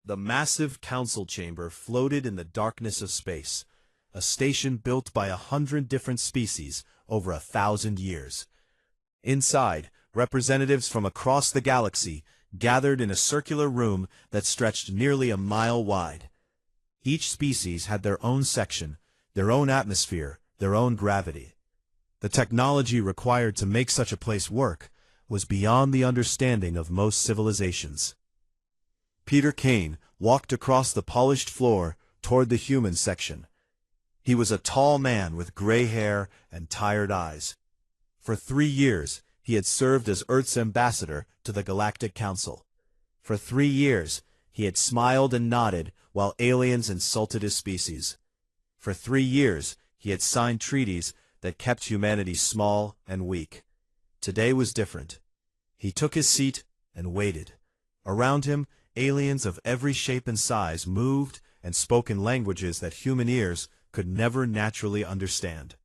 The massive council chamber floated in the darkness of space, a station built by 100 different species over 1,000 years. Inside, representatives from across the galaxy gathered in a circular room that stretched nearly a mile wide. Each species had their own section, their own atmosphere, their own gravity. The technology required to make such a place work was beyond the understanding of most civilizations. Peter Kane walked across the polished floor toward the human section. He was a tall man with gray hair and tired eyes. For 3 years, he had served as Earth's ambassador to the Galactic Council. For 3 years, he had smiled and nodded while aliens insulted his species. For 3 years, he had signed treaties that kept humanity small and weak. Today was different. He took his seat and waited. Around him, aliens of every shape and size moved and spoke in languages that human ears could never naturally understand.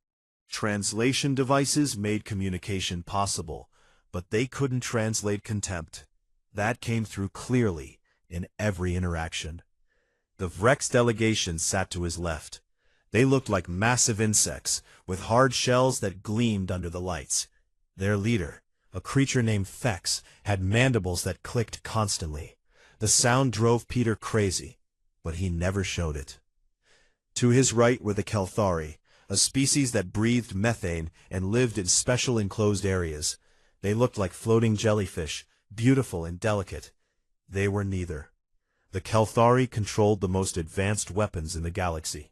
Translation devices made communication possible, but they couldn't translate contempt. That came through clearly in every interaction. The Vrex delegation sat to his left. They looked like massive insects, with hard shells that gleamed under the lights. Their leader, a creature named Fex, had mandibles that clicked constantly. The sound drove Peter crazy, but he never showed it. To his right were the Kelthari, a species that breathed methane and lived in special enclosed areas. They looked like floating jellyfish, beautiful and delicate. They were neither. The Kelthari controlled the most advanced weapons in the galaxy.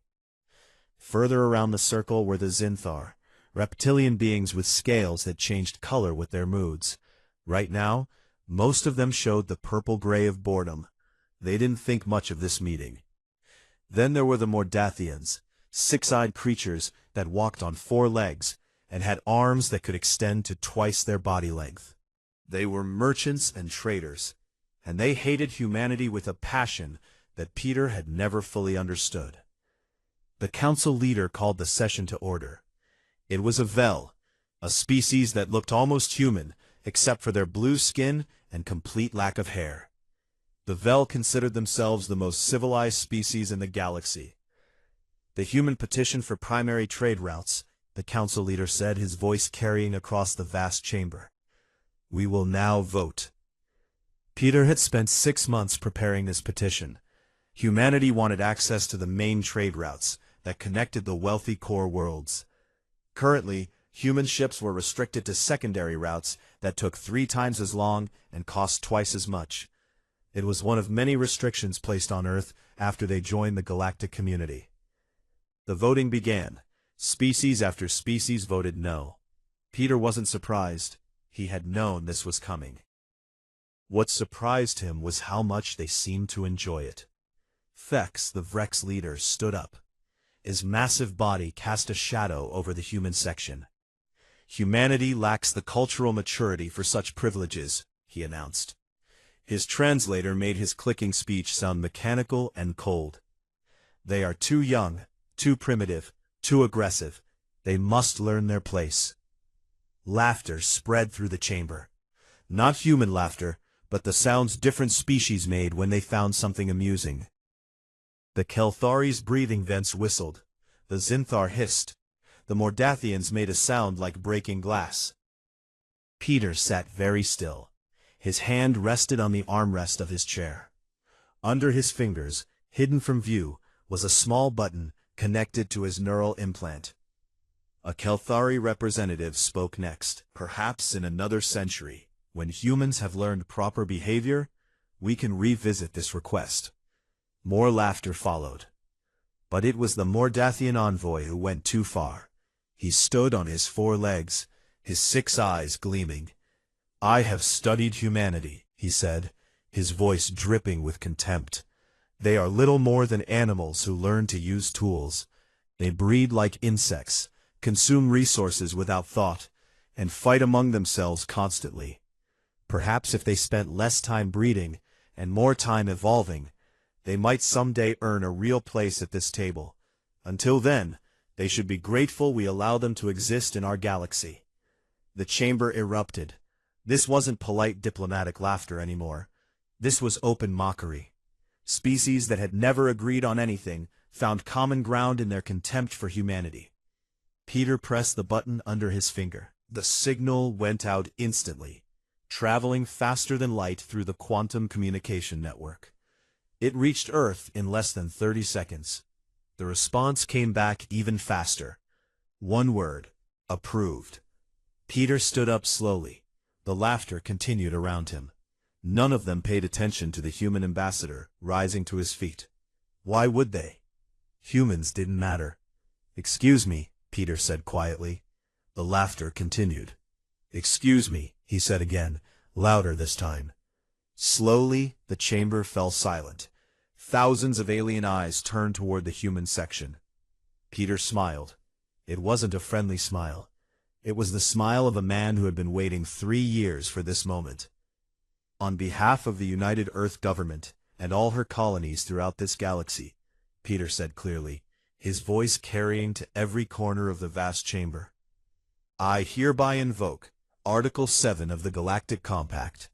Further around the circle were the Zinthar, reptilian beings with scales that changed color with their moods. Right now, most of them showed the purple-gray of boredom. They didn't think much of this meeting. Then there were the Mordathians, 6-eyed creatures that walked on 4 legs and had arms that could extend to twice their body length. They were merchants and traders, and they hated humanity with a passion that Peter had never fully understood. The council leader called the session to order. It was a Vel, a species that looked almost human, except for their blue skin and complete lack of hair. The Vel considered themselves the most civilized species in the galaxy. The human petition for primary trade routes, the council leader said, his voice carrying across the vast chamber. We will now vote. Peter had spent 6 months preparing this petition. Humanity wanted access to the main trade routes that connected the wealthy core worlds. Currently, human ships were restricted to secondary routes that took 3 times as long and cost twice as much. It was one of many restrictions placed on Earth after they joined the galactic community. The voting began. Species after species voted no. Peter wasn't surprised. He had known this was coming. What surprised him was how much they seemed to enjoy it. Fex, the Vrex leader, stood up. His massive body cast a shadow over the human section. Humanity lacks the cultural maturity for such privileges, he announced. His translator made his clicking speech sound mechanical and cold. They are too young, too primitive, too aggressive. They must learn their place. Laughter spread through the chamber. Not human laughter, but the sounds different species made when they found something amusing. The Kelthari's breathing vents whistled. The Zinthar hissed. The Mordathians made a sound like breaking glass. Peter sat very still. His hand rested on the armrest of his chair. Under his fingers, hidden from view, was a small button connected to his neural implant. A Kelthari representative spoke next. Perhaps in another century, when humans have learned proper behavior, we can revisit this request. More laughter followed. But it was the Mordathian envoy who went too far. He stood on his 4 legs, his 6 eyes gleaming. I have studied humanity, he said, his voice dripping with contempt. They are little more than animals who learn to use tools. They breed like insects, consume resources without thought, and fight among themselves constantly. Perhaps if they spent less time breeding and more time evolving, they might someday earn a real place at this table. Until then, they should be grateful we allow them to exist in our galaxy. The chamber erupted. This wasn't polite diplomatic laughter anymore. This was open mockery. Species that had never agreed on anything found common ground in their contempt for humanity. Peter pressed the button under his finger. The signal went out instantly, traveling faster than light through the quantum communication network. It reached Earth in less than 30 seconds. The response came back even faster. One word: approved. Peter stood up slowly. The laughter continued around him. None of them paid attention to the human ambassador rising to his feet. Why would they? Humans didn't matter. "Excuse me," Peter said quietly. The laughter continued. "Excuse me," he said again, louder this time. Slowly, the chamber fell silent. Thousands of alien eyes turned toward the human section. Peter smiled. It wasn't a friendly smile. It was the smile of a man who had been waiting 3 years for this moment. "On behalf of the United Earth government and all her colonies throughout this galaxy," Peter said clearly, his voice carrying to every corner of the vast chamber, "I hereby invoke Article 7 of the Galactic Compact."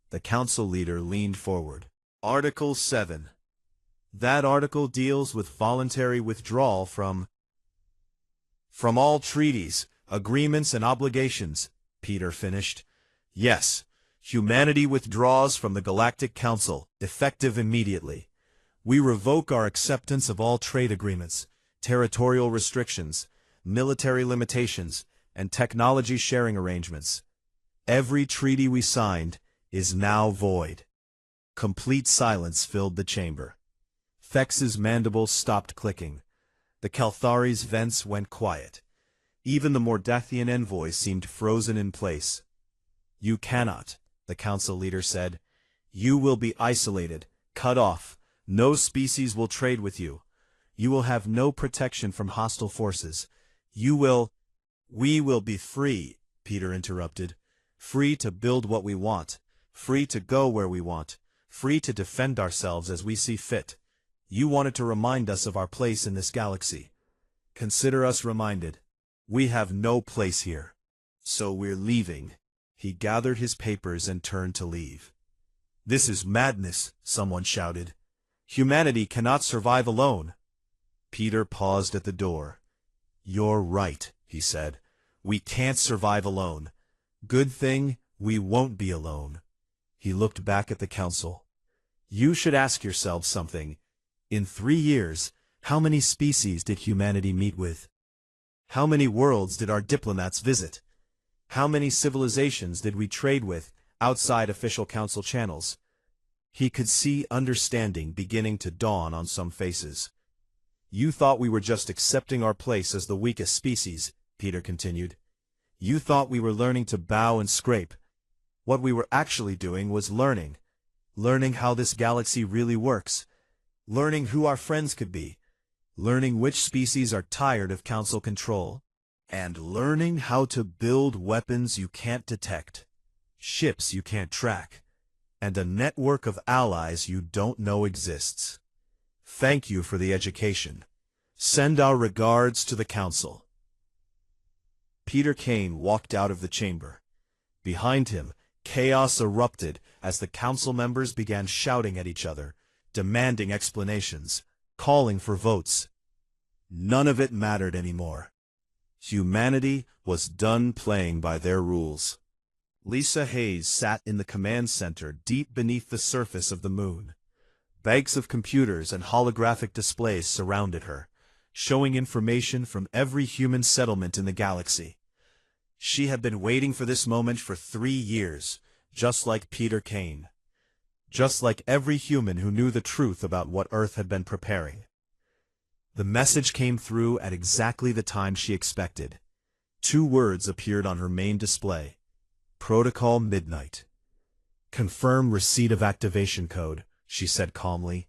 The council leader leaned forward. "Article 7. That article deals with voluntary withdrawal from all treaties, agreements, and obligations," Peter finished. "Yes, humanity withdraws from the Galactic Council, effective immediately. We revoke our acceptance of all trade agreements, territorial restrictions, military limitations, and technology sharing arrangements. Every treaty we signed is now void." Complete silence filled the chamber. Thex's mandibles stopped clicking. The Kalthari's vents went quiet. Even the Mordathian envoy seemed frozen in place. "You cannot," the council leader said. "You will be isolated, cut off. No species will trade with you. You will have no protection from hostile forces. We will be free," Peter interrupted. "Free to build what we want. Free to go where we want. Free to defend ourselves as we see fit. You wanted to remind us of our place in this galaxy. Consider us reminded. We have no place here. So we're leaving." He gathered his papers and turned to leave. "This is madness," someone shouted. "Humanity cannot survive alone." Peter paused at the door. "You're right," he said. "We can't survive alone. Good thing we won't be alone." He looked back at the council. "You should ask yourselves something. In 3 years, how many species did humanity meet with? How many worlds did our diplomats visit? How many civilizations did we trade with outside official council channels?" He could see understanding beginning to dawn on some faces. "You thought we were just accepting our place as the weakest species," Peter continued. "You thought we were learning to bow and scrape. What we were actually doing was learning. Learning how this galaxy really works. Learning who our friends could be. Learning which species are tired of council control. And learning how to build weapons you can't detect, ships you can't track, and a network of allies you don't know exists. Thank you for the education. Send our regards to the council." Peter Kane walked out of the chamber. Behind him, chaos erupted as the council members began shouting at each other, demanding explanations, calling for votes. None of it mattered anymore. Humanity was done playing by their rules. Lisa Hayes sat in the command center deep beneath the surface of the moon. Banks of computers and holographic displays surrounded her, showing information from every human settlement in the galaxy. She had been waiting for this moment for 3 years, just like Peter Kane. Just like every human who knew the truth about what Earth had been preparing. The message came through at exactly the time she expected. 2 words appeared on her main display. Protocol Midnight. "Confirm receipt of activation code," she said calmly.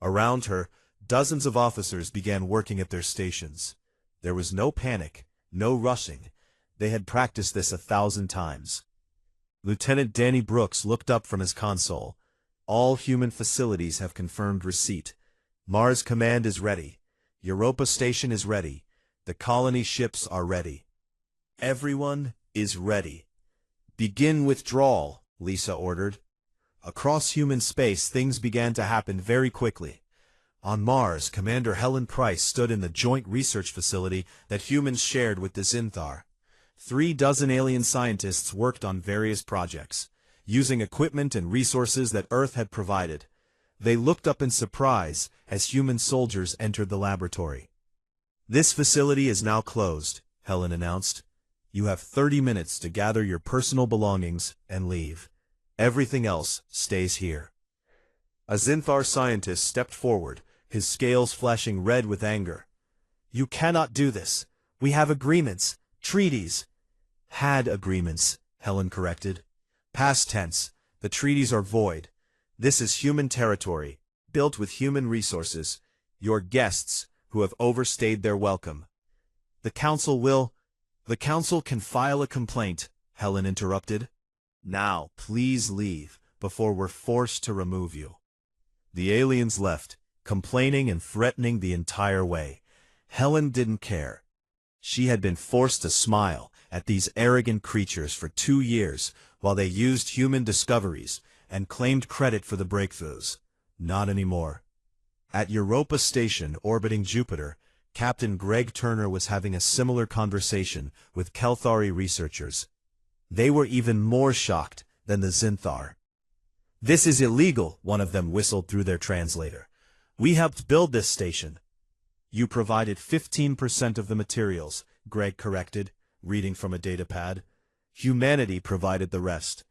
Around her, dozens of officers began working at their stations. There was no panic, no rushing. They had practiced this 1,000 times. Lieutenant Danny Brooks looked up from his console. "All human facilities have confirmed receipt. Mars Command is ready. Europa Station is ready. The colony ships are ready. Everyone is ready." "Begin withdrawal," Lisa ordered. Across human space, things began to happen very quickly. On Mars, Commander Helen Price stood in the joint research facility that humans shared with the Zinthar. 36 alien scientists worked on various projects, using equipment and resources that Earth had provided. They looked up in surprise as human soldiers entered the laboratory. "This facility is now closed," Helen announced. "You have 30 minutes to gather your personal belongings and leave. Everything else stays here." A Zinthar scientist stepped forward, his scales flashing red with anger. "You cannot do this. We have agreements, treaties." "Had agreements," Helen corrected. "Past tense. The treaties are void. This is human territory, built with human resources. Your guests, who have overstayed their welcome." The council can file a complaint," Helen interrupted. "Now, please leave, before we're forced to remove you." The aliens left, complaining and threatening the entire way. Helen didn't care. She had been forced to smile at these arrogant creatures for 2 years while they used human discoveries and claimed credit for the breakthroughs. Not anymore. At Europa Station orbiting Jupiter, Captain Greg Turner was having a similar conversation with Kelthari researchers. They were even more shocked than the Zinthar. "This is illegal," one of them whistled through their translator. "We helped build this station." "You provided 15% of the materials," Greg corrected, reading from a datapad. "Humanity provided the rest.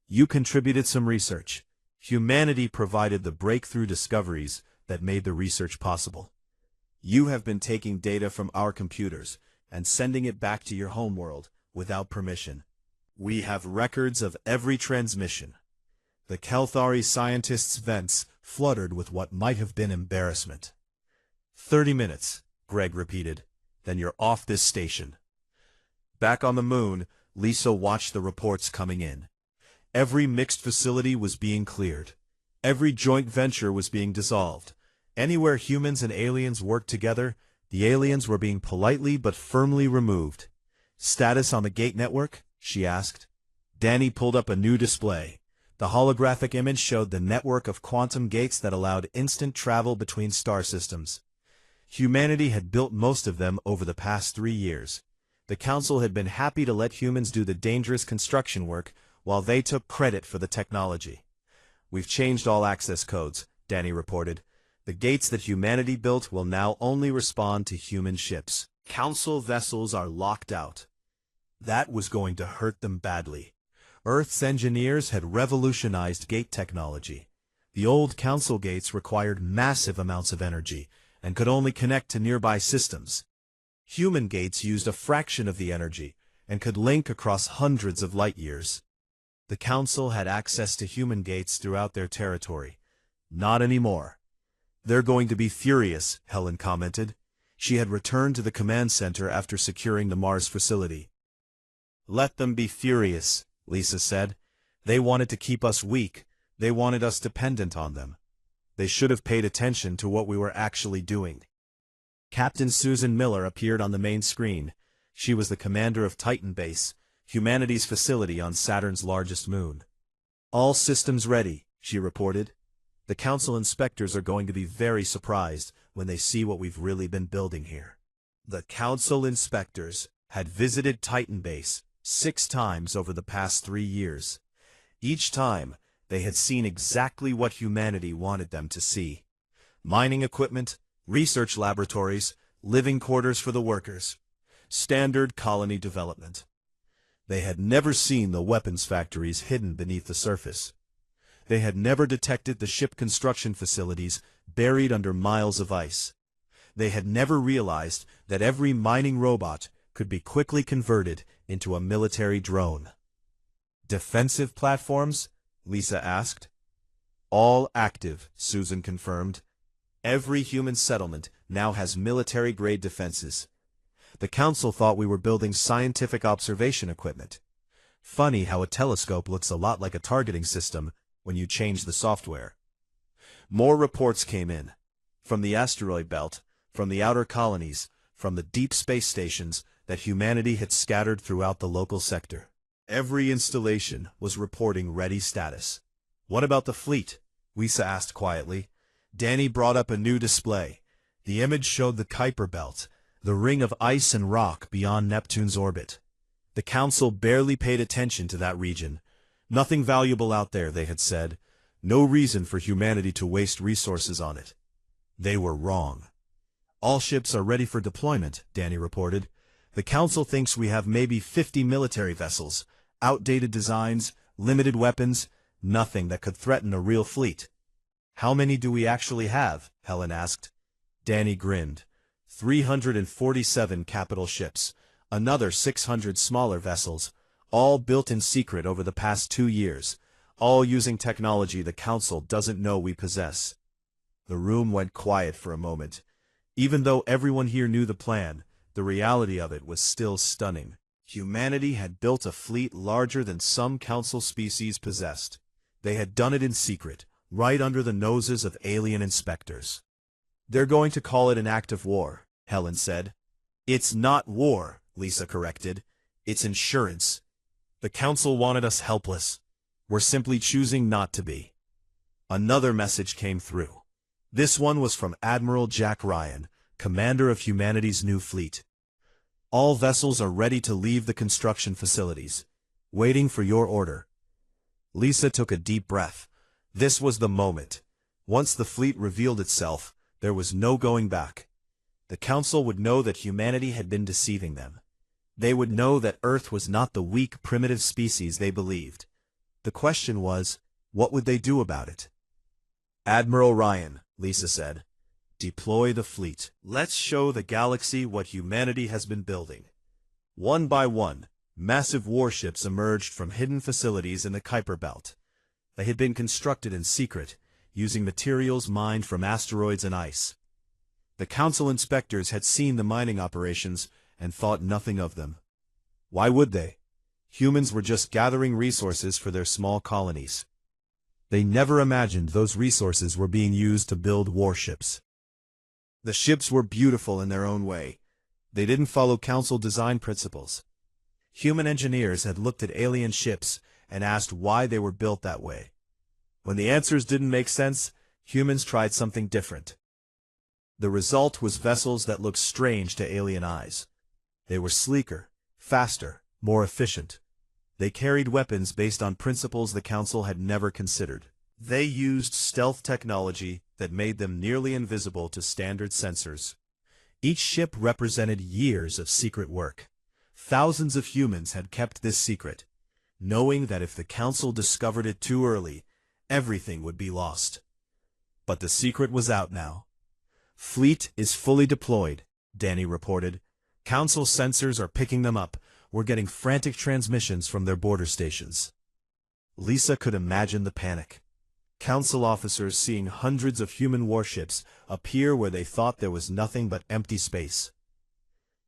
You contributed some research. Humanity provided the breakthrough discoveries that made the research possible. You have been taking data from our computers and sending it back to your homeworld without permission. We have records of every transmission." The Kelthari scientists' vents fluttered with what might have been embarrassment. 30 minutes, Greg repeated. "Then you're off this station." Back on the moon, Lisa watched the reports coming in. Every mixed facility was being cleared. Every joint venture was being dissolved. Anywhere humans and aliens worked together, the aliens were being politely but firmly removed. "Status on the gate network?" she asked. Danny pulled up a new display. The holographic image showed the network of quantum gates that allowed instant travel between star systems. Humanity had built most of them over the past 3 years. The Council had been happy to let humans do the dangerous construction work while they took credit for the technology. "We've changed all access codes," Danny reported. "The gates that humanity built will now only respond to human ships. Council vessels are locked out." That was going to hurt them badly. Earth's engineers had revolutionized gate technology. The old Council gates required massive amounts of energy and could only connect to nearby systems. Human gates used a fraction of the energy and could link across hundreds of light years. The Council had access to human gates throughout their territory. Not anymore. "They're going to be furious," Helen commented. She had returned to the command center after securing the Mars facility. "Let them be furious," Lisa said. "They wanted to keep us weak. They wanted us dependent on them. They should have paid attention to what we were actually doing." Captain Susan Miller appeared on the main screen. She was the commander of Titan Base, humanity's facility on Saturn's largest moon. "All systems ready," she reported. "The Council inspectors are going to be very surprised when they see what we've really been building here." The Council inspectors had visited Titan Base 6 times over the past 3 years. Each time, they had seen exactly what humanity wanted them to see. Mining equipment, research laboratories, living quarters for the workers. Standard colony development. They had never seen the weapons factories hidden beneath the surface. They had never detected the ship construction facilities buried under miles of ice. They had never realized that every mining robot could be quickly converted into a military drone. "Defensive platforms?" Lisa asked. "All active," Susan confirmed. "Every human settlement now has military-grade defenses. The Council thought we were building scientific observation equipment. Funny how a telescope looks a lot like a targeting system when you change the software." More reports came in. From the asteroid belt, from the outer colonies, from the deep space stations that humanity had scattered throughout the local sector. Every installation was reporting ready status. What about the fleet? Lisa asked quietly. Danny brought up a new display. The image showed the Kuiper Belt, the ring of ice and rock beyond Neptune's orbit. The council barely paid attention to that region. Nothing valuable out there, they had said. No reason for humanity to waste resources on it. They were wrong. All ships are ready for deployment, Danny reported. The council thinks we have maybe 50 military vessels, outdated designs, limited weapons, nothing that could threaten a real fleet. How many do we actually have? Helen asked. Danny grinned. 347 capital ships, another 600 smaller vessels, all built in secret over the past 2 years, all using technology the council doesn't know we possess. The room went quiet for a moment. Even though everyone here knew the plan, the reality of it was still stunning. Humanity had built a fleet larger than some council species possessed. They had done it in secret, right under the noses of alien inspectors. They're going to call it an act of war, Helen said. It's not war, Lisa corrected. It's insurance. The council wanted us helpless. We're simply choosing not to be. Another message came through. This one was from Admiral Jack Ryan, commander of humanity's new fleet. All vessels are ready to leave the construction facilities, waiting for your order. Lisa took a deep breath. This was the moment. Once the fleet revealed itself, there was no going back. The council would know that humanity had been deceiving them. They would know that Earth was not the weak, primitive species they believed. The question was, what would they do about it? Admiral Ryan, Lisa said, deploy the fleet. Let's show the galaxy what humanity has been building. One by one, massive warships emerged from hidden facilities in the Kuiper Belt. They had been constructed in secret, using materials mined from asteroids and ice. The council inspectors had seen the mining operations and thought nothing of them. Why would they? Humans were just gathering resources for their small colonies. They never imagined those resources were being used to build warships. The ships were beautiful in their own way. They didn't follow council design principles. Human engineers had looked at alien ships and asked why they were built that way. When the answers didn't make sense, humans tried something different. The result was vessels that looked strange to alien eyes. They were sleeker, faster, more efficient. They carried weapons based on principles the council had never considered. They used stealth technology that made them nearly invisible to standard sensors. Each ship represented years of secret work. Thousands of humans had kept this secret, knowing that if the council discovered it too early, everything would be lost. But the secret was out now. Fleet is fully deployed, Danny reported. Council sensors are picking them up. We're getting frantic transmissions from their border stations. Lisa could imagine the panic. Council officers seeing hundreds of human warships appear where they thought there was nothing but empty space.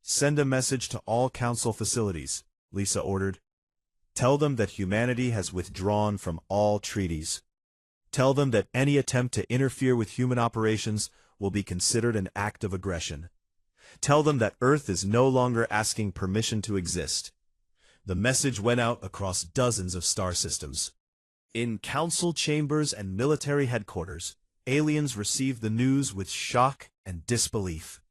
Send a message to all council facilities, Lisa ordered. Tell them that humanity has withdrawn from all treaties. Tell them that any attempt to interfere with human operations will be considered an act of aggression. Tell them that Earth is no longer asking permission to exist. The message went out across dozens of star systems. In council chambers and military headquarters, aliens received the news with shock and disbelief.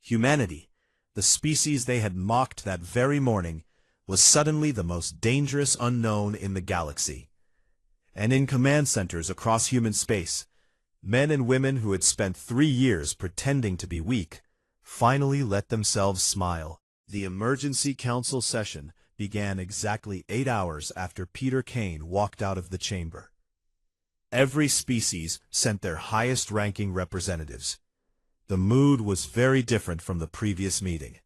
Humanity, the species they had mocked that very morning, was suddenly the most dangerous unknown in the galaxy. And in command centers across human space, men and women who had spent 3 years pretending to be weak finally let themselves smile. The emergency council session began exactly 8 hours after Peter Kane walked out of the chamber. Every species sent their highest-ranking representatives. The mood was very different from the previous meeting.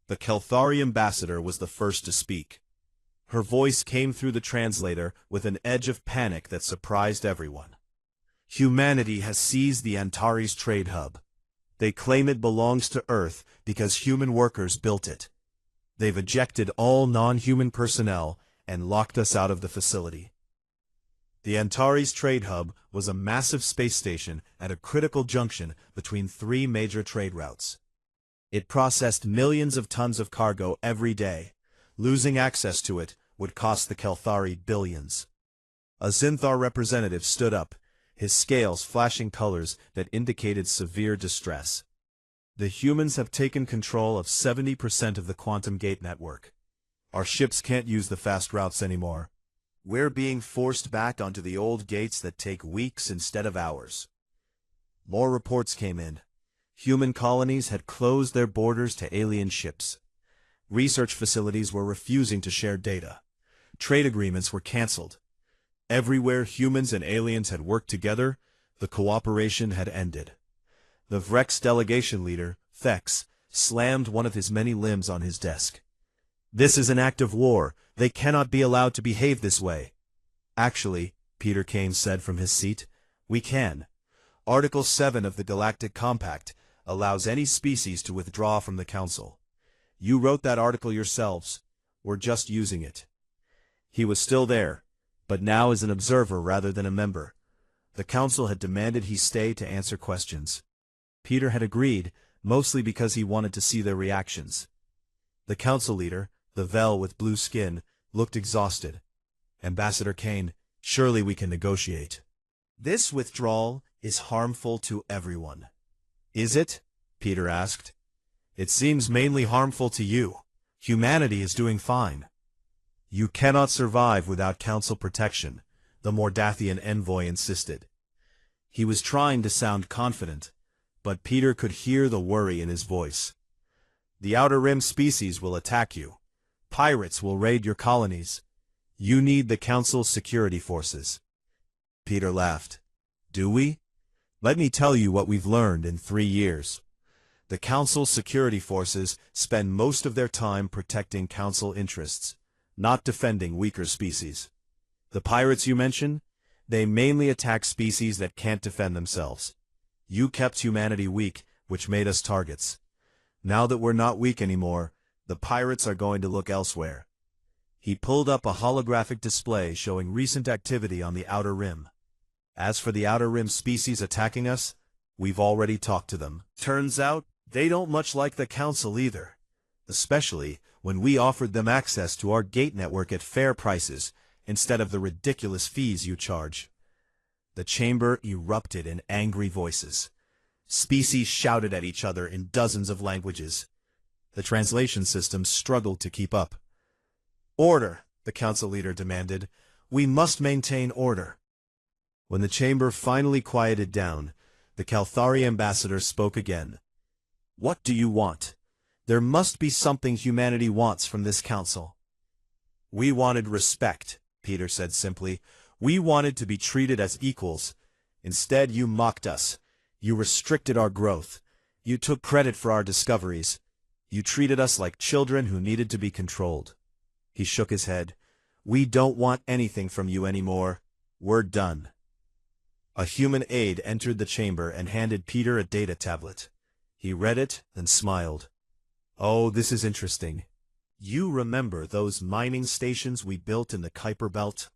The Kelthari ambassador was the first to speak. Her voice came through the translator with an edge of panic that surprised everyone. Humanity has seized the Antares trade hub. They claim it belongs to Earth because human workers built it. They've ejected all non-human personnel and locked us out of the facility. The Antares trade hub was a massive space station at a critical junction between 3 major trade routes. It processed millions of tons of cargo every day. Losing access to it would cost the Kelthari billions. A Zinthar representative stood up, his scales flashing colors that indicated severe distress. The humans have taken control of 70% of the quantum gate network. Our ships can't use the fast routes anymore. We're being forced back onto the old gates that take weeks instead of hours. More reports came in. Human colonies had closed their borders to alien ships. Research facilities were refusing to share data. Trade agreements were cancelled. Everywhere humans and aliens had worked together, the cooperation had ended. The Vrex delegation leader, Thex, slammed one of his many limbs on his desk. This is an act of war. They cannot be allowed to behave this way. Actually, Peter Kane said from his seat, we can. Article 7 of the Galactic Compact allows any species to withdraw from the Council. You wrote that article yourselves. We're just using it. He was still there, but now as an observer rather than a member. The Council had demanded he stay to answer questions. Peter had agreed, mostly because he wanted to see their reactions. The Council leader, the Vel with blue skin, looked exhausted. Ambassador Kane, surely we can negotiate. This withdrawal is harmful to everyone. Is it? Peter asked. It seems mainly harmful to you. Humanity is doing fine. You cannot survive without Council protection, the Mordathian envoy insisted. He was trying to sound confident, but Peter could hear the worry in his voice. The Outer Rim species will attack you. Pirates will raid your colonies. You need the Council's security forces. Peter laughed. Do we? Let me tell you what we've learned in 3 years. The Council's security forces spend most of their time protecting Council interests, not defending weaker species. The pirates you mention? They mainly attack species that can't defend themselves. You kept humanity weak, which made us targets. Now that we're not weak anymore, the pirates are going to look elsewhere. He pulled up a holographic display showing recent activity on the Outer Rim. As for the Outer Rim species attacking us, we've already talked to them. Turns out, they don't much like the Council either, especially when we offered them access to our gate network at fair prices instead of the ridiculous fees you charge. The chamber erupted in angry voices. Species shouted at each other in dozens of languages. The translation system struggled to keep up. Order, the Council leader demanded. We must maintain order. When the chamber finally quieted down, the Kalthari ambassador spoke again. What do you want? There must be something humanity wants from this Council. We wanted respect, Peter said simply. We wanted to be treated as equals. Instead, you mocked us. You restricted our growth. You took credit for our discoveries. You treated us like children who needed to be controlled. He shook his head. We don't want anything from you anymore. We're done. A human aide entered the chamber and handed Peter a data tablet. He read it, then smiled. Oh, this is interesting. You remember those mining stations we built in the Kuiper Belt?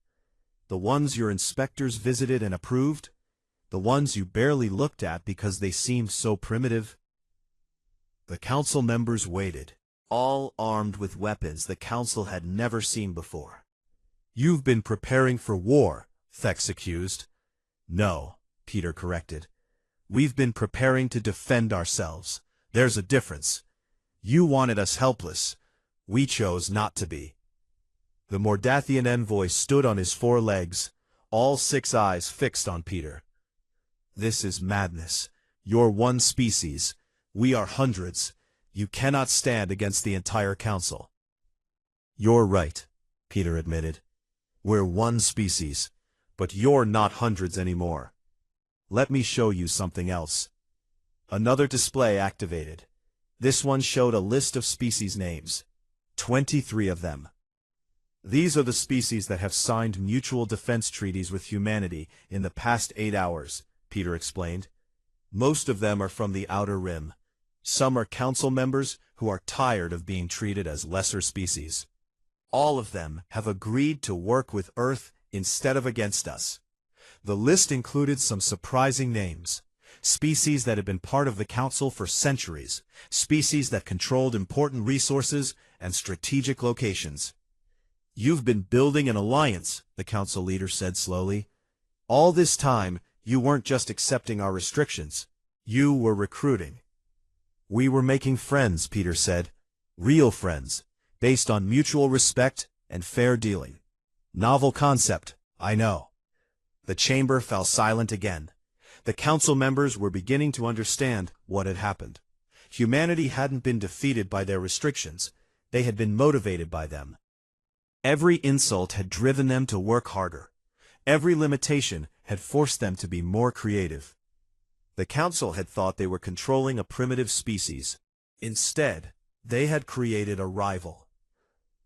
The ones your inspectors visited and approved? The ones you barely looked at because they seemed so primitive? The Council members waited, all armed with weapons the Council had never seen before. You've been preparing for war, Thex accused. No, Peter corrected. We've been preparing to defend ourselves. There's a difference. You wanted us helpless. We chose not to be. The Mordathian envoy stood on his 4 legs, all 6 eyes fixed on Peter. This is madness. You're one species. We are hundreds. You cannot stand against the entire Council. You're right, Peter admitted. We're one species, but you're not hundreds anymore. Let me show you something else. Another display activated. This one showed a list of species names. 23 of them. These are the species that have signed mutual defense treaties with humanity in the past 8 hours, Peter explained. Most of them are from the Outer Rim. Some are Council members who are tired of being treated as lesser species. All of them have agreed to work with Earth instead of against us. The list included some surprising names. Species that had been part of the Council for centuries. Species that controlled important resources and strategic locations. You've been building an alliance, the council leader said slowly. All this time, you weren't just accepting our restrictions. You were recruiting. We were making friends, Peter said. Real friends, based on mutual respect and fair dealing. Novel concept, I know. The chamber fell silent again. The council members were beginning to understand what had happened. Humanity hadn't been defeated by their restrictions. They had been motivated by them. Every insult had driven them to work harder. Every limitation had forced them to be more creative. The council had thought they were controlling a primitive species. Instead, they had created a rival.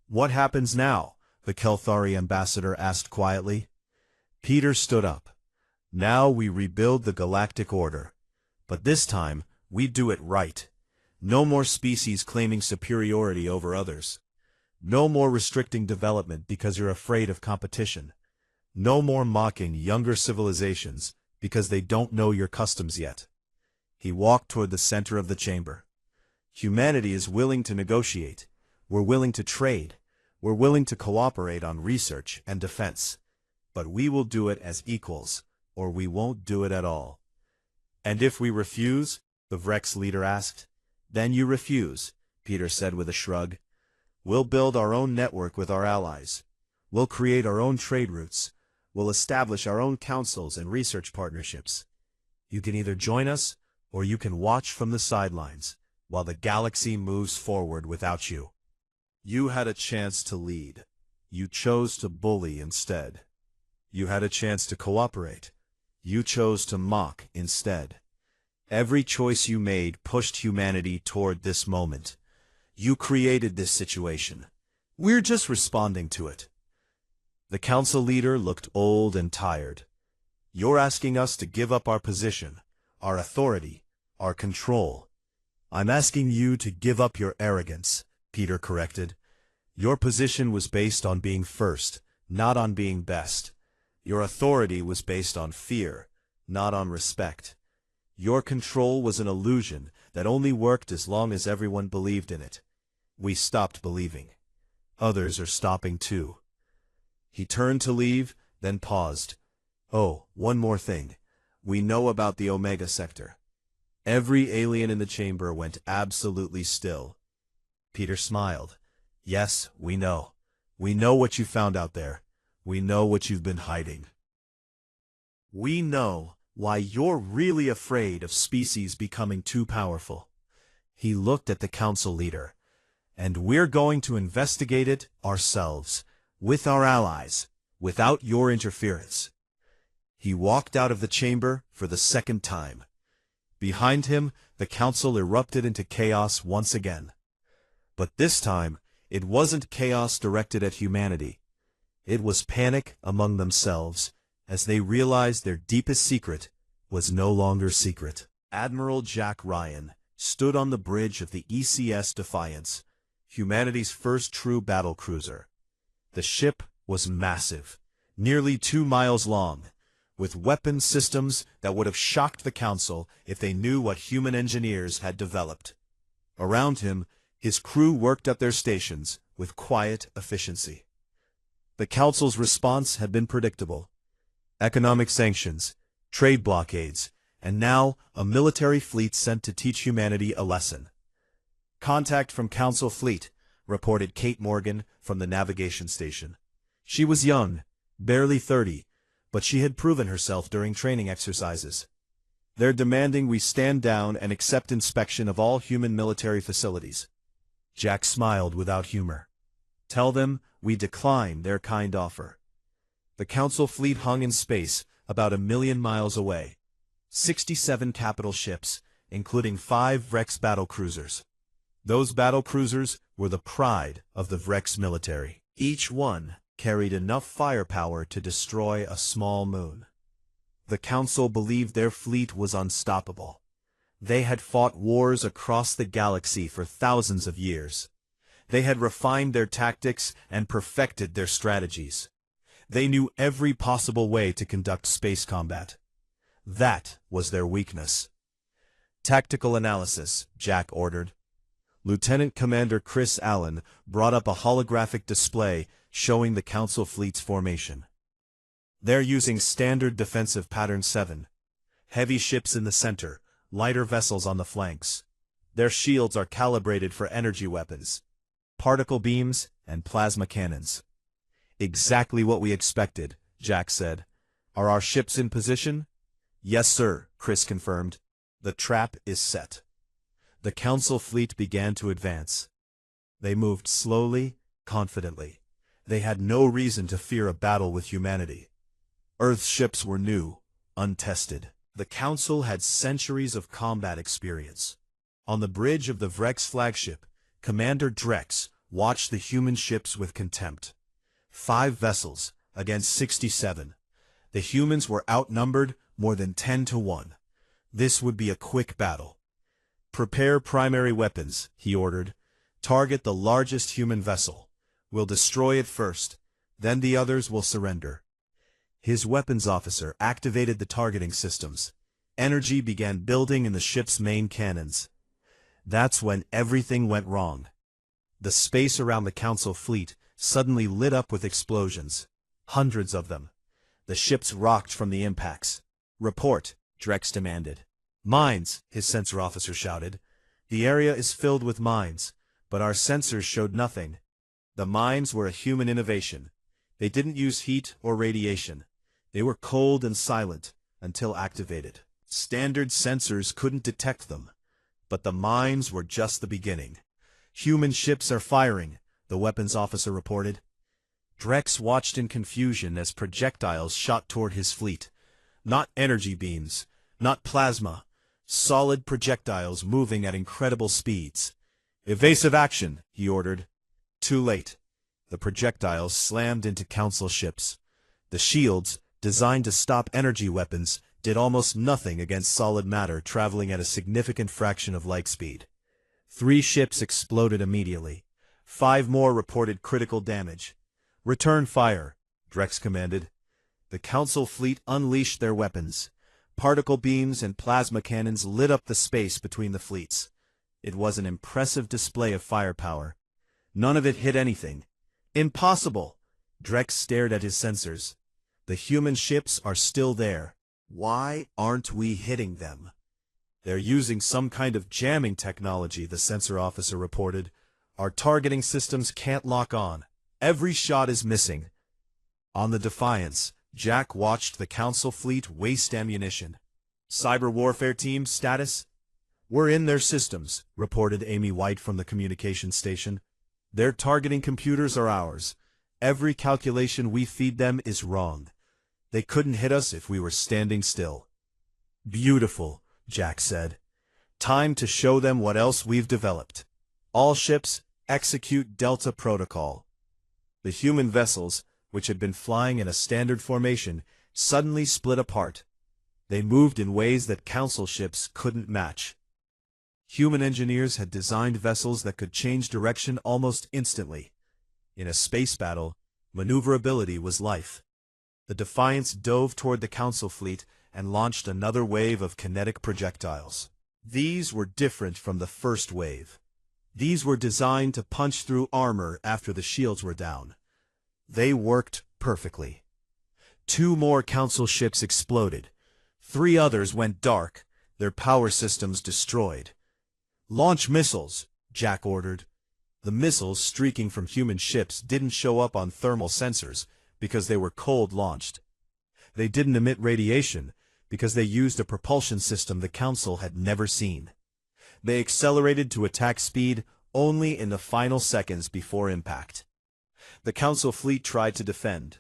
What happens now? The Kelthari ambassador asked quietly. Peter stood up. Now we rebuild the Galactic Order. But this time, we do it right. No more species claiming superiority over others. No more restricting development because you're afraid of competition. No more mocking younger civilizations because they don't know your customs yet. He walked toward the center of the chamber. Humanity is willing to negotiate. We're willing to trade. We're willing to cooperate on research and defense. But we will do it as equals, or we won't do it at all. And if we refuse? The Vrex leader asked. Then you refuse, Peter said with a shrug. We'll build our own network with our allies. We'll create our own trade routes. We'll establish our own councils and research partnerships. You can either join us, or you can watch from the sidelines, while the galaxy moves forward without you. You had a chance to lead. You chose to bully instead. You had a chance to cooperate. You chose to mock instead. Every choice you made pushed humanity toward this moment. You created this situation. We're just responding to it. The council leader looked old and tired. You're asking us to give up our position, our authority, our control. I'm asking you to give up your arrogance, Peter corrected. Your position was based on being first, not on being best. Your authority was based on fear, not on respect. Your control was an illusion that only worked as long as everyone believed in it. We stopped believing. Others are stopping too. He turned to leave, then paused. Oh, one more thing. We know about the Omega Sector. Every alien in the chamber went absolutely still. Peter smiled. Yes, we know. We know what you found out there. We know what you've been hiding. We know why you're really afraid of species becoming too powerful. He looked at the council leader. And we're going to investigate it ourselves, with our allies, without your interference. He walked out of the chamber for the second time. Behind him, the council erupted into chaos once again. But this time, it wasn't chaos directed at humanity. It was panic among themselves, as they realized their deepest secret was no longer secret. Admiral Jack Ryan stood on the bridge of the ECS Defiance, humanity's first true battlecruiser. The ship was massive, nearly 2 miles long, with weapon systems that would have shocked the Council if they knew what human engineers had developed. Around him, his crew worked at their stations with quiet efficiency. The Council's response had been predictable. Economic sanctions, trade blockades, and now a military fleet sent to teach humanity a lesson. Contact from Council Fleet, reported Kate Morgan from the navigation station. She was young, barely 30, but she had proven herself during training exercises. They're demanding we stand down and accept inspection of all human military facilities. Jack smiled without humor. Tell them we decline their kind offer. The Council fleet hung in space about 1 million miles away. 67 capital ships, including 5 Vrex battlecruisers. Those battlecruisers were the pride of the Vrex military. Each one carried enough firepower to destroy a small moon. The Council believed their fleet was unstoppable. They had fought wars across the galaxy for thousands of years. They had refined their tactics and perfected their strategies. They knew every possible way to conduct space combat. That was their weakness. Tactical analysis, Jack ordered. Lieutenant Commander Chris Allen brought up a holographic display showing the Council fleet's formation. They're using standard defensive pattern 7. Heavy ships in the center, lighter vessels on the flanks. Their shields are calibrated for energy weapons, particle beams, and plasma cannons. Exactly what we expected, Jack said. Are our ships in position? Yes, sir, Chris confirmed. The trap is set. The Council fleet began to advance. They moved slowly, confidently. They had no reason to fear a battle with humanity. Earth's ships were new, untested. The Council had centuries of combat experience. On the bridge of the Vrex flagship, Commander Drex watched the human ships with contempt. 5 vessels against 67. The humans were outnumbered more than 10 to 1. This would be a quick battle. Prepare primary weapons, he ordered. Target the largest human vessel. We'll destroy it first, then the others will surrender. His weapons officer activated the targeting systems. Energy began building in the ship's main cannons. That's when everything went wrong. The space around the Council fleet suddenly lit up with explosions. Hundreds of them. The ships rocked from the impacts. Report, Drex demanded. Mines, his sensor officer shouted. The area is filled with mines, but our sensors showed nothing. The mines were a human innovation. They didn't use heat or radiation. They were cold and silent until activated. Standard sensors couldn't detect them. But the mines were just the beginning. Human ships are firing, the weapons officer reported. Drex watched in confusion as projectiles shot toward his fleet. Not energy beams, not plasma. Solid projectiles moving at incredible speeds. Evasive action, he ordered. Too late. The projectiles slammed into Council ships. The shields, designed to stop energy weapons, did almost nothing against solid matter traveling at a significant fraction of light speed. 3 ships exploded immediately. 5 more reported critical damage. Return fire, Drex commanded. The Council fleet unleashed their weapons. Particle beams and plasma cannons lit up the space between the fleets. It was an impressive display of firepower. None of it hit anything. Impossible! Drex stared at his sensors. The human ships are still there. Why aren't we hitting them? They're using some kind of jamming technology, the sensor officer reported. Our targeting systems can't lock on. Every shot is missing. On the Defiance, Jack watched the Council fleet waste ammunition. Cyber warfare team status? We're in their systems, reported Amy White from the communications station. Their targeting computers are ours. Every calculation we feed them is wrong. They couldn't hit us if we were standing still. Beautiful, Jack said. Time to show them what else we've developed. All ships, execute Delta Protocol. The human vessels, which had been flying in a standard formation, suddenly split apart. They moved in ways that Council ships couldn't match. Human engineers had designed vessels that could change direction almost instantly. In a space battle, maneuverability was life. The Defiance dove toward the Council fleet and launched another wave of kinetic projectiles. These were different from the first wave. These were designed to punch through armor after the shields were down. They worked perfectly. 2 more Council ships exploded. 3 others went dark, their power systems destroyed. Launch missiles, Jack ordered. The missiles streaking from human ships didn't show up on thermal sensors because they were cold-launched. They didn't emit radiation because they used a propulsion system the Council had never seen. They accelerated to attack speed only in the final seconds before impact. The Council fleet tried to defend.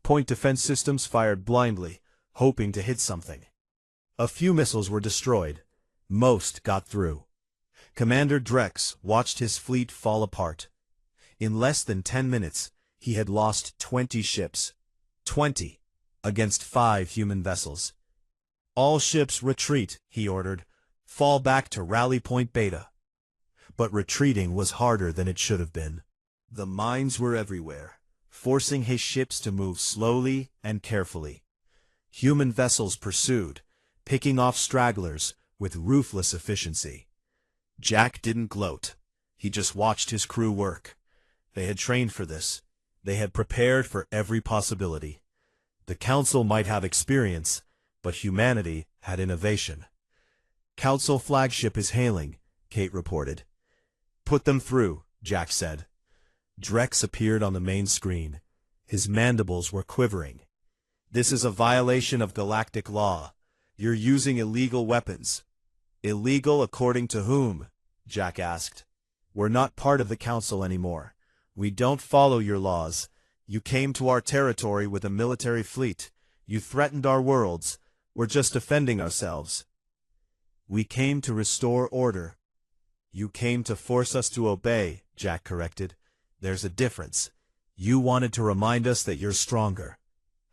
Point defense systems fired blindly, hoping to hit something. A few missiles were destroyed. Most got through. Commander Drex watched his fleet fall apart. In less than 10 minutes, he had lost 20 ships. 20 against 5 human vessels. All ships retreat, he ordered. Fall back to Rally Point Beta. But retreating was harder than it should have been. The mines were everywhere, forcing his ships to move slowly and carefully. Human vessels pursued, picking off stragglers with ruthless efficiency. Jack didn't gloat. He just watched his crew work. They had trained for this. They had prepared for every possibility. The Council might have experience, but humanity had innovation. "Council flagship is hailing," Kate reported. "Put them through," Jack said. Drex appeared on the main screen. His mandibles were quivering. "This is a violation of galactic law. You're using illegal weapons." "Illegal according to whom?" Jack asked. "We're not part of the Council anymore. We don't follow your laws. You came to our territory with a military fleet. You threatened our worlds. We're just defending ourselves." "We came to restore order." "You came to force us to obey," Jack corrected. "There's a difference. You wanted to remind us that you're stronger.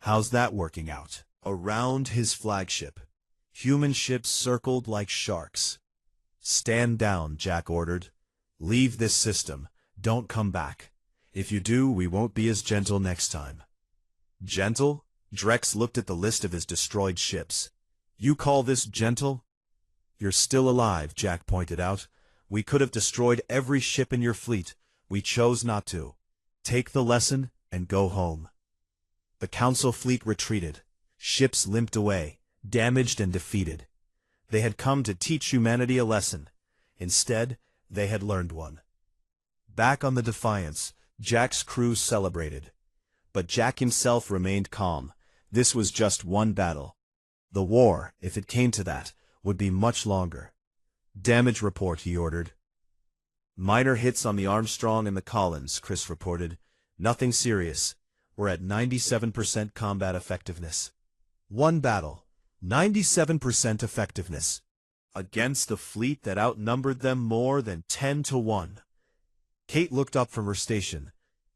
How's that working out?" Around his flagship, human ships circled like sharks. "Stand down," Jack ordered. "Leave this system. Don't come back. If you do, we won't be as gentle next time." "Gentle?" Drex looked at the list of his destroyed ships. "You call this gentle?" "You're still alive," Jack pointed out. "We could have destroyed every ship in your fleet. We chose not to. Take the lesson and go home." The Council fleet retreated. Ships limped away, damaged and defeated. They had come to teach humanity a lesson. Instead, they had learned one. Back on the Defiance, Jack's crew celebrated. But Jack himself remained calm. This was just one battle. The war, if it came to that, would be much longer. "Damage report," he ordered. "Minor hits on the Armstrong and the Collins," Chris reported. "Nothing serious. We're at 97% combat effectiveness." One battle, 97% effectiveness. Against a fleet that outnumbered them more than 10-1. Kate looked up from her station.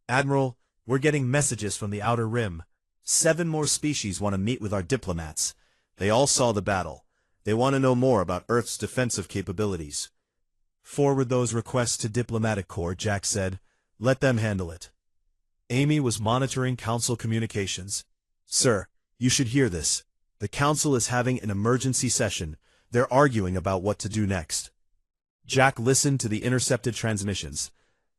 "Admiral, we're getting messages from the Outer Rim. 7 more species want to meet with our diplomats. They all saw the battle. They want to know more about Earth's defensive capabilities." "Forward those requests to Diplomatic Corps," Jack said. "Let them handle it." Amy was monitoring Council communications. "Sir, you should hear this. The Council is having an emergency session. They're arguing about what to do next." Jack listened to the intercepted transmissions.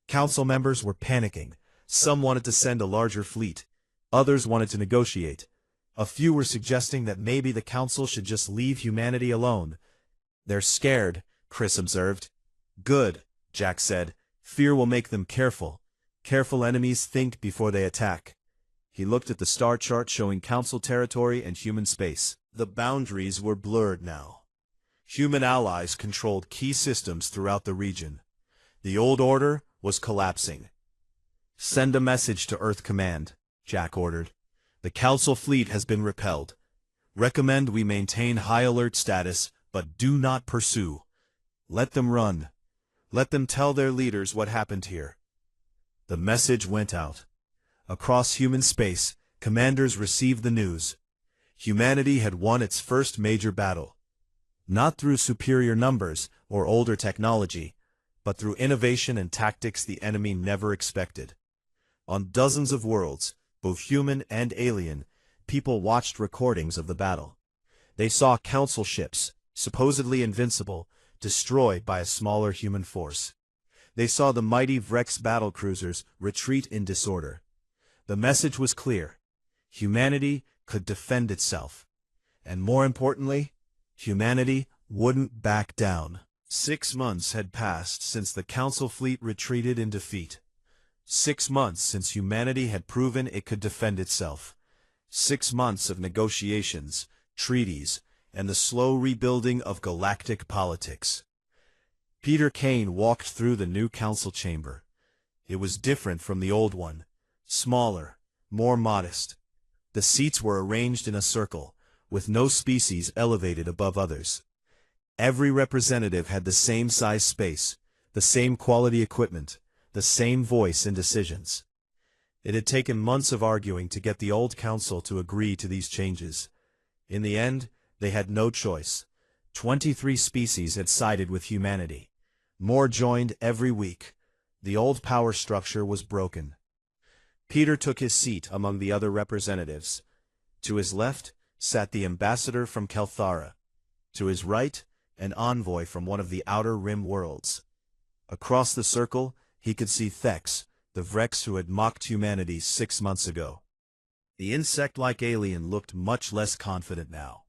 Council members were panicking. Some wanted to send a larger fleet. Others wanted to negotiate. A few were suggesting that maybe the Council should just leave humanity alone. "They're scared," Chris observed. "Good," Jack said. "Fear will make them careful. Careful enemies think before they attack." He looked at the star chart showing Council territory and human space. The boundaries were blurred now. Human allies controlled key systems throughout the region. The old order was collapsing. "Send a message to Earth Command," Jack ordered. "The Council fleet has been repelled. Recommend we maintain high alert status, but do not pursue. Let them run. Let them tell their leaders what happened here." The message went out. Across human space, commanders received the news. Humanity had won its first major battle. Not through superior numbers or older technology, but through innovation and tactics the enemy never expected. On dozens of worlds, both human and alien, people watched recordings of the battle. They saw Council ships, supposedly invincible, destroyed by a smaller human force. They saw the mighty Vrex battlecruisers retreat in disorder. The message was clear. Humanity could defend itself. And more importantly, humanity wouldn't back down. 6 months had passed since the Council fleet retreated in defeat. 6 months since humanity had proven it could defend itself. 6 months of negotiations, treaties, and the slow rebuilding of galactic politics. Peter Kane walked through the new Council chamber. It was different from the old one. Smaller, more modest. The seats were arranged in a circle, with no species elevated above others. Every representative had the same size space, the same quality equipment, the same voice in decisions. It had taken months of arguing to get the old Council to agree to these changes. In the end, they had no choice. 23 species had sided with humanity. More joined every week. The old power structure was broken. Peter took his seat among the other representatives. To his left sat the ambassador from Kelthara. To his right, an envoy from one of the Outer Rim worlds. Across the circle, he could see Thex, the Vrex who had mocked humanity 6 months ago. The insect-like alien looked much less confident now.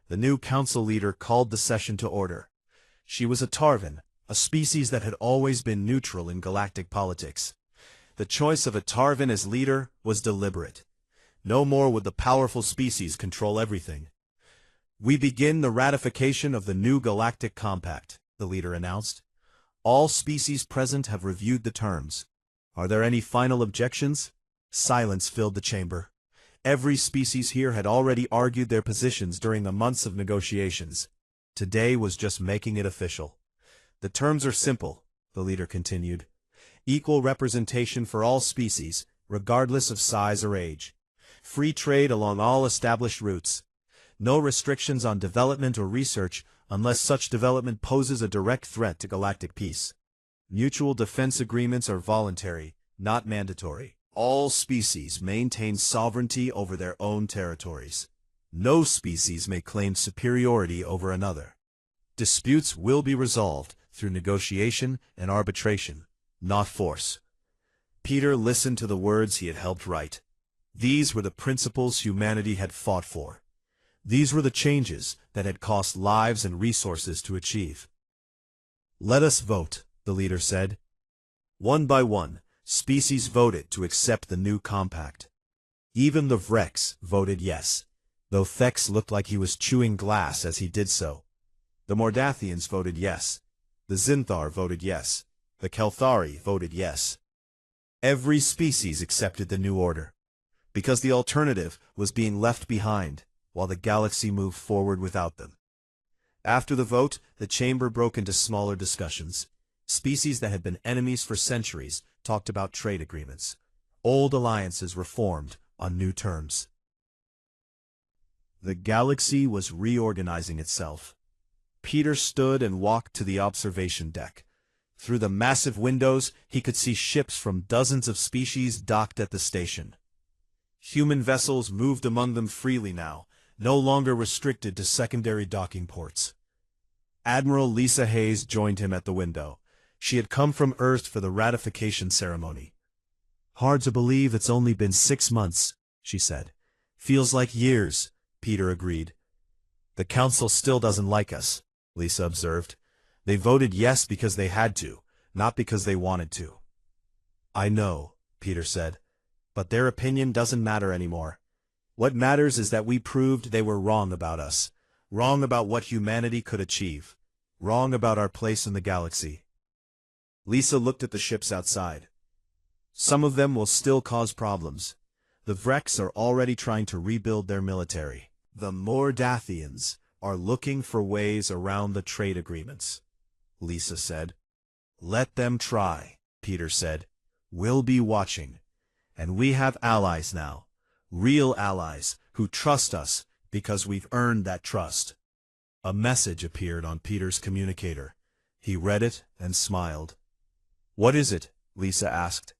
The new council leader called the session to order. She was a Tarvan, a species that had always been neutral in galactic politics. The choice of a Tarvan as leader was deliberate. No more would the powerful species control everything. "We begin the ratification of the new Galactic Compact," the leader announced. "All species present have reviewed the terms. Are there any final objections?" Silence filled the chamber. Every species here had already argued their positions during the months of negotiations. Today was just making it official. "The terms are simple," the leader continued. "Equal representation for all species, regardless of size or age. Free trade along all established routes. No restrictions on development or research unless such development poses a direct threat to galactic peace. Mutual defense agreements are voluntary, not mandatory. All species maintain sovereignty over their own territories. No species may claim superiority over another. Disputes will be resolved through negotiation and arbitration, not force." Peter listened to the words he had helped write. These were the principles humanity had fought for. These were the changes that had cost lives and resources to achieve. "Let us vote," the leader said. One by one, species voted to accept the new compact. Even the Vrex voted yes, though Thex looked like he was chewing glass as he did so. The Mordathians voted yes. The Zinthar voted yes. The Kelthari voted yes. Every species accepted the new order, because the alternative was being left behind while the galaxy moved forward without them. After the vote, the chamber broke into smaller discussions. Species that had been enemies for centuries talked about trade agreements. Old alliances were formed on new terms. The galaxy was reorganizing itself. Peter stood and walked to the observation deck. Through the massive windows, he could see ships from dozens of species docked at the station. Human vessels moved among them freely now, no longer restricted to secondary docking ports. Admiral Lisa Hayes joined him at the window. She had come from Earth for the ratification ceremony. "Hard to believe it's only been 6 months," she said. "Feels like years," Peter agreed. "The council still doesn't like us," Lisa observed. "They voted yes because they had to, not because they wanted to." "I know," Peter said, "but their opinion doesn't matter anymore. What matters is that we proved they were wrong about us, wrong about what humanity could achieve, wrong about our place in the galaxy." Lisa looked at the ships outside. "Some of them will still cause problems. The Vrex are already trying to rebuild their military. The Mordathians are looking for ways around the trade agreements," Lisa said. "Let them try," Peter said. "We'll be watching. And we have allies now, real allies, who trust us because we've earned that trust." A message appeared on Peter's communicator. He read it and smiled. "What is it?" Lisa asked.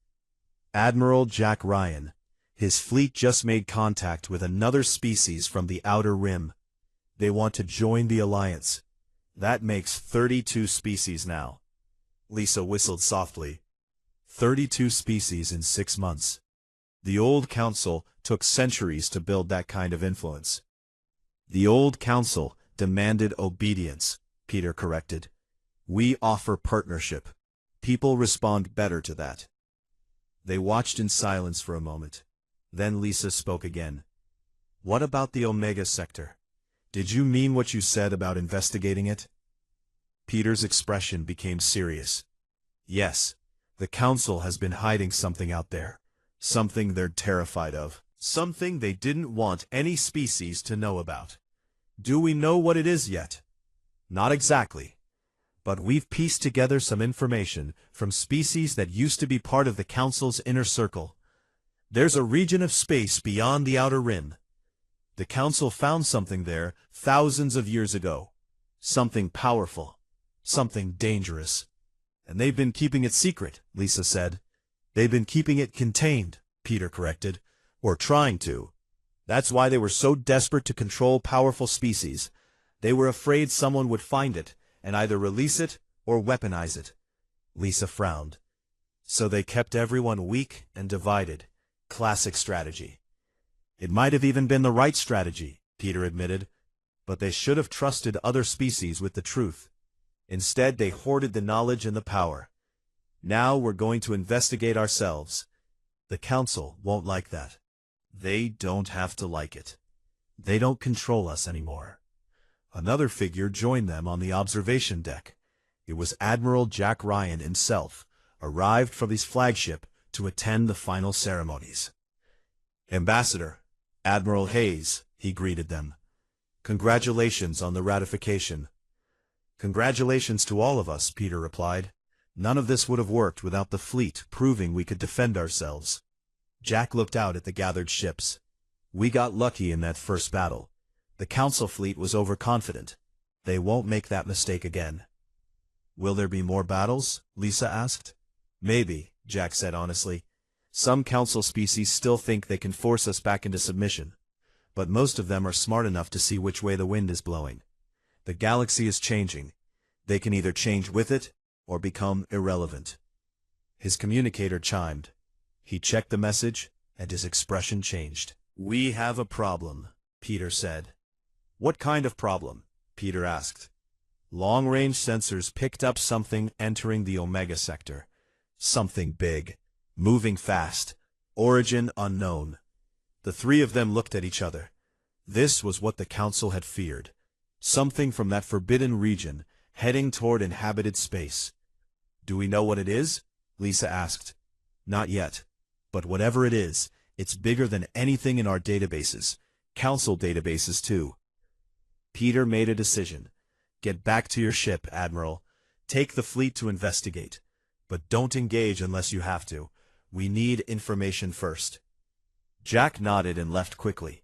"Admiral Jack Ryan. His fleet just made contact with another species from the Outer Rim. They want to join the Alliance. That makes 32 species now." Lisa whistled softly. 32 species in 6 months. The old council took centuries to build that kind of influence. "The old council demanded obedience," Peter corrected. "We offer partnership. People respond better to that." They watched in silence for a moment. Then Lisa spoke again. "What about the Omega Sector? Did you mean what you said about investigating it?" Peter's expression became serious. "Yes, the Council has been hiding something out there. Something they're terrified of. Something they didn't want any species to know about. Do we know what it is yet? Not exactly. But we've pieced together some information from species that used to be part of the Council's inner circle. There's a region of space beyond the Outer Rim. The Council found something there thousands of years ago. Something powerful. Something dangerous. And they've been keeping it secret," Lisa said. "They've been keeping it contained," Peter corrected. "Or trying to. That's why they were so desperate to control powerful species. They were afraid someone would find it and either release it or weaponize it." Lisa frowned. So they kept everyone weak and divided. Classic strategy. It might have even been the right strategy, Peter admitted, but they should have trusted other species with the truth. Instead, they hoarded the knowledge and the power. Now we're going to investigate ourselves. The Council won't like that. They don't have to like it. They don't control us anymore. Another figure joined them on the observation deck. It was Admiral Jack Ryan himself, arrived from his flagship to attend the final ceremonies. "Ambassador, Admiral Hayes," he greeted them. "Congratulations on the ratification." "Congratulations to all of us," Peter replied. "None of this would have worked without the fleet proving we could defend ourselves." Jack looked out at the gathered ships. "We got lucky in that first battle. The Council fleet was overconfident. They won't make that mistake again." "Will there be more battles?" Lisa asked. "Maybe," Jack said honestly. "Some Council species still think they can force us back into submission. But most of them are smart enough to see which way the wind is blowing. The galaxy is changing. They can either change with it or become irrelevant." His communicator chimed. He checked the message, and his expression changed. "We have a problem," Peter said. "What kind of problem?" Peter asked. Long-range sensors picked up something entering the Omega sector. Something big, moving fast, origin unknown. The three of them looked at each other. This was what the Council had feared. Something from that forbidden region, heading toward inhabited space. "Do we know what it is?" Lisa asked. "Not yet. But whatever it is, it's bigger than anything in our databases. Council databases, too." Peter made a decision. "Get back to your ship, Admiral. Take the fleet to investigate. But don't engage unless you have to. We need information first." Jack nodded and left quickly.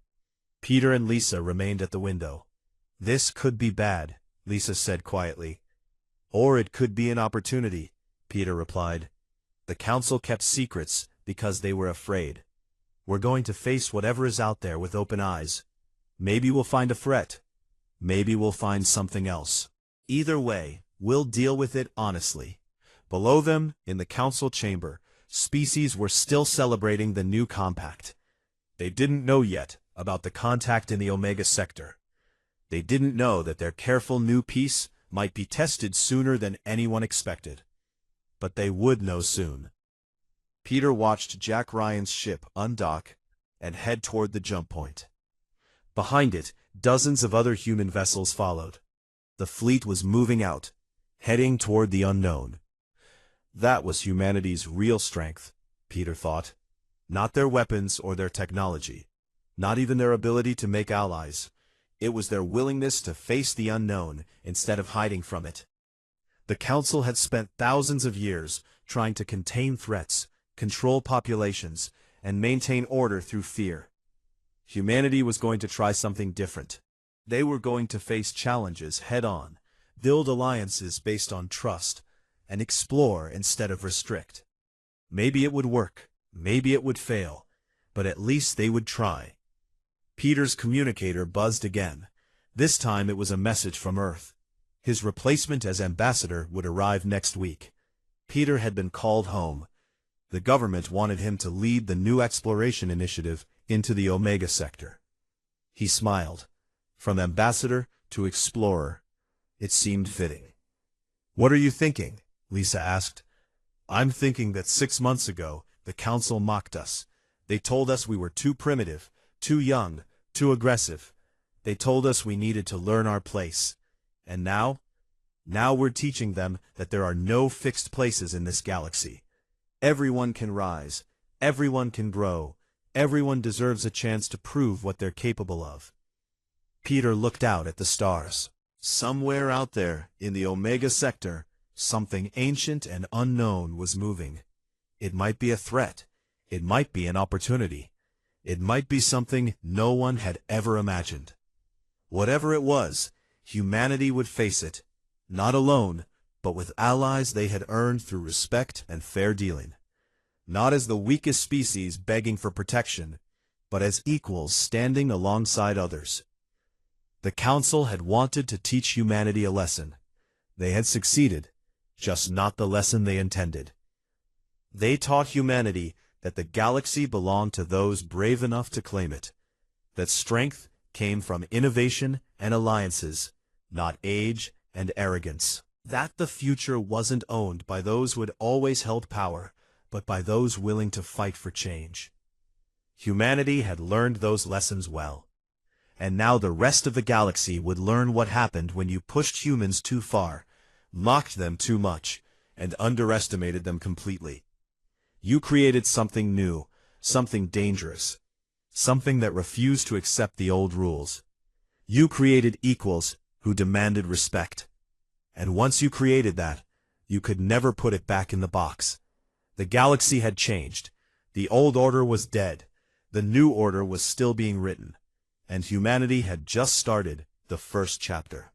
Peter and Lisa remained at the window. "This could be bad," Lisa said quietly. "Or it could be an opportunity," Peter replied. "The Council kept secrets because they were afraid. We're going to face whatever is out there with open eyes. Maybe we'll find a threat. Maybe we'll find something else. Either way, we'll deal with it honestly." Below them, in the Council chamber, species were still celebrating the new compact. They didn't know yet about the contact in the Omega sector. They didn't know that their careful new peace might be tested sooner than anyone expected. But they would know soon. Peter watched Jack Ryan's ship undock and head toward the jump point. Behind it, dozens of other human vessels followed. The fleet was moving out, heading toward the unknown. That was humanity's real strength, Peter thought. Not their weapons or their technology. Not even their ability to make allies. It was their willingness to face the unknown instead of hiding from it. The Council had spent thousands of years trying to contain threats, control populations, and maintain order through fear. Humanity was going to try something different. They were going to face challenges head-on, build alliances based on trust, and explore instead of restrict. Maybe it would work, maybe it would fail, but at least they would try. Peter's communicator buzzed again. This time it was a message from Earth. His replacement as ambassador would arrive next week. Peter had been called home. The government wanted him to lead the new exploration initiative into the Omega sector. He smiled. From ambassador to explorer. It seemed fitting. "What are you thinking?" Lisa asked. "I'm thinking that 6 months ago, the Council mocked us. They told us we were too primitive, too young, too aggressive. They told us we needed to learn our place. And now we're teaching them that there are no fixed places in this galaxy. Everyone can rise. Everyone can grow. Everyone deserves a chance to prove what they're capable of." Peter looked out at the stars. Somewhere out there, in the Omega sector, something ancient and unknown was moving. It might be a threat. It might be an opportunity. It might be something no one had ever imagined. Whatever it was, humanity would face it, not alone, but with allies they had earned through respect and fair dealing. Not as the weakest species begging for protection, but as equals standing alongside others. The Council had wanted to teach humanity a lesson. They had succeeded, just not the lesson they intended. They taught humanity that the galaxy belonged to those brave enough to claim it, that strength came from innovation and alliances, not age and arrogance, that the future wasn't owned by those who had always held power, but by those willing to fight for change. Humanity had learned those lessons well, and now the rest of the galaxy would learn what happened when you pushed humans too far, mocked them too much, and underestimated them completely. You created something new, something dangerous, something that refused to accept the old rules. You created equals who demanded respect. And once you created that, you could never put it back in the box. The galaxy had changed. The old order was dead. The new order was still being written. And humanity had just started the first chapter.